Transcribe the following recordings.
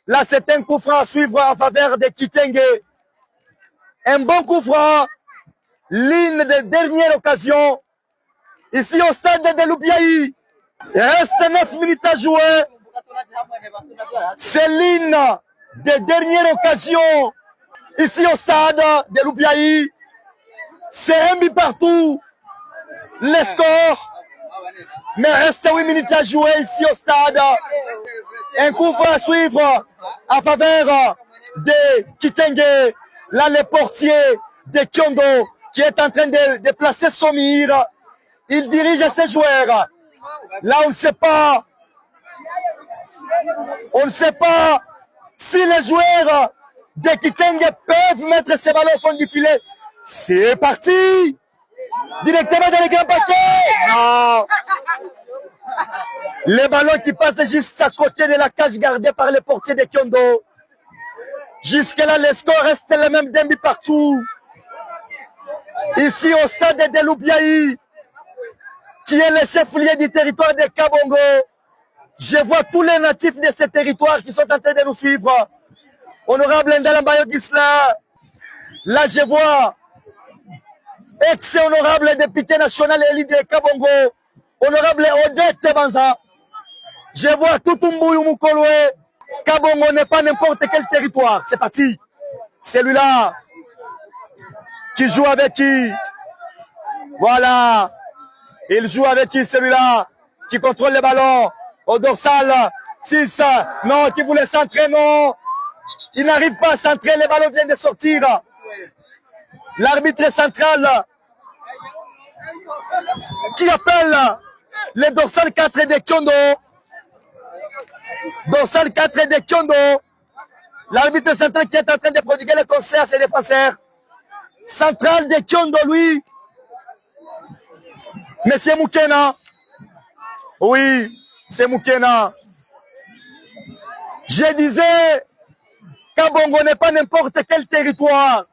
Là, c'est un coup franc à suivre en faveur de Kitenge. Un bon coup franc. Ligne de dernière occasion. Ici au stade de Loubiaï. Il reste 9 minutes à jouer. C'est ligne de dernière occasion. Ici au stade de Loubiaï. C'est un but partout. Le score. Mais reste 8 minutes à jouer ici au stade. Un coup franc à suivre en faveur de Kitenge. Là, le portier de Kyondo qui est en train de placer son mire. Il dirige ses joueurs. Là, on ne sait pas. On ne sait pas si les joueurs de Kitenge peuvent mettre ces ballons au fond du filet. C'est parti. Directement dans les grands paquets. Non. Les ballons qui passent juste à côté de la cage gardée par les portiers de Kyondo. Jusque-là, les scores restent les mêmes d'un but partout. Ici au stade de Loubiaï, qui est le chef-lieu du territoire de Kabongo. Je vois tous les natifs de ce territoire qui sont en train de nous suivre. Honorable Ndalambayo Gisla. Là, je vois ex-honorable député national élu de Kabongo, honorable Odette Banza. Je vois Tutumbuyu Mukoloe. Kabongo n'est pas n'importe quel territoire. C'est parti. Celui-là qui joue avec qui? Voilà. Il joue avec qui celui-là? Qui contrôle les ballons. Au dorsal. 6. Non, qui voulait centrer, non. Il n'arrive pas à centrer. Les ballons viennent de sortir. L'arbitre central qui appelle le dorsal 4 de Kyondo. Dorsal 4 de Kyondo. L'arbitre central qui est en train de prodiguer le conseil à ses défenseurs. Central de Kyondo, lui. Monsieur Mukena. Oui, c'est Mukena. Je disais, Kabongo n'est pas n'importe quel territoire.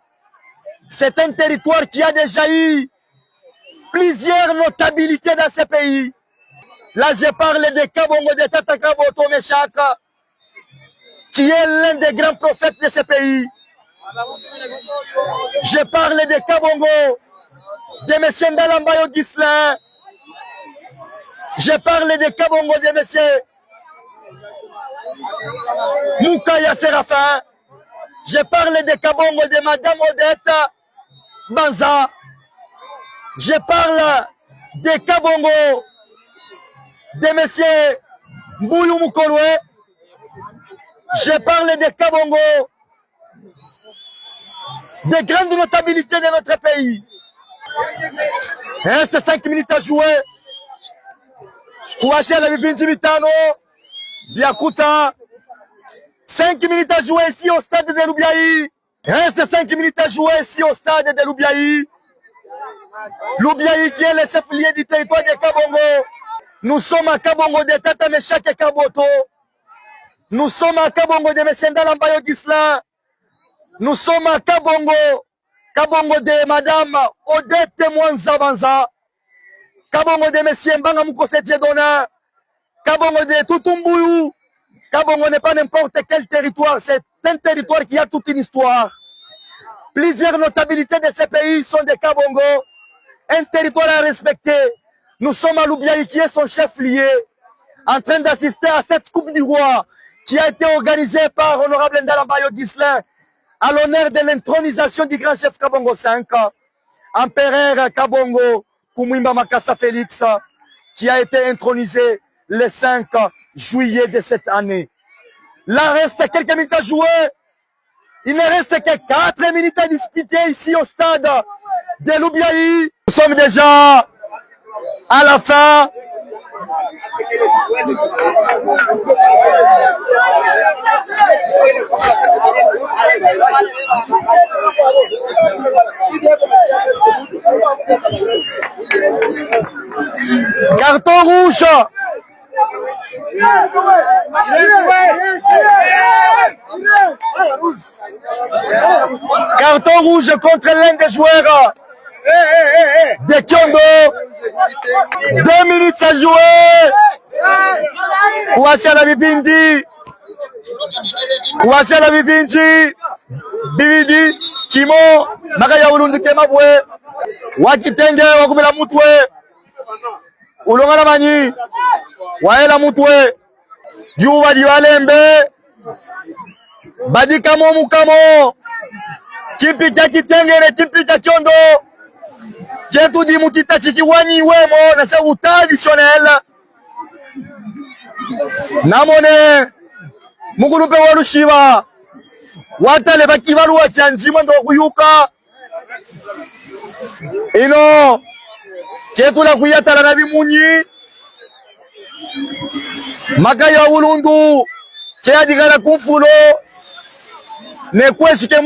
C'est un territoire qui a déjà eu plusieurs notabilités dans ce pays. Là, je parle de Kabongo de Tata Kaboto Meshaka, qui est l'un des grands prophètes de ce pays. Je parle de Kabongo, de M. Ndalambayo Gislain. Je parle de Kabongo de M. Moukaya Séraphin. Je parle de Kabongo de Madame Odette Banza. Je parle de Kabongo de M. Mbouyou Mukoloe. Je parle de Kabongo des grandes notabilités de notre pays. Il reste 5 minutes à jouer. Kouaché la Bibindi Mitano. Biakuta. 5 minutes à jouer ici au stade de Loubiaï. Il reste 5 minutes à jouer ici au stade de Loubiaï. Loubiaï qui est le chef-lieu du territoire de Kabongo. Nous sommes à Kabongo de Tata Meshake Kaboto. Nous sommes à Kabongo de M. Ndalambayo Gisla. Nous sommes à Kabongo. Kabongo de Madame Odette Mwanza Banza. Kabongo de M. Mbanga Mukose Dona. Kabongo de Tutumbuyu. Kabongo n'est pas n'importe quel territoire. C'est un territoire qui a toute une histoire. Plusieurs notabilités de ce pays sont de Kabongo. Un territoire à respecter. Nous sommes à Loubiaï qui est son chef-lieu, en train d'assister à cette Coupe du Roi qui a été organisée par Honorable Ndalambayo Gislain à l'honneur de l'intronisation du grand chef Kabongo 5, Empereur Kabongo Kumwimba Makassa Félix, qui a été intronisé le 5 juillet de cette année. Là, reste quelques minutes à jouer. Il ne reste que 4 minutes à disputer ici au stade de Loubiaï. Nous sommes déjà à la fin. Carton rouge. Carton rouge contre l'un des joueurs de Kyondo. 2 minutes à jouer. Kouacha la Bibindi. kuwashala bivinji bibidi kimo makaya ulundu kemabwe wakitenge wakumela mutwe ulongana manyi waela mutwe juu badi walembe badikamo mukamo kipi cha kitengere kipi cha kyondo ketu di mutita chikiwanyi wemo na sabu traditionnel namone mugulupe walushiba watale bakibalu wachanjima ndo kuyuka ino ketu la kuyatala na bimunyi makaya ulundu ke adigala kumfulo nekweshike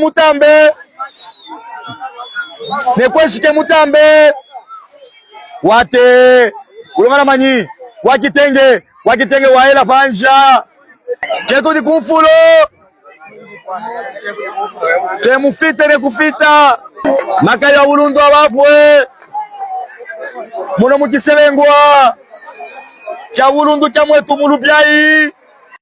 mutambe wate ulongana manyi wakitenge waela panja ketu di kumfulo ke mufite ne kufita makaya ulundu abapwe muno mukisebengwa kya ulundu kya mwetu mulubyayi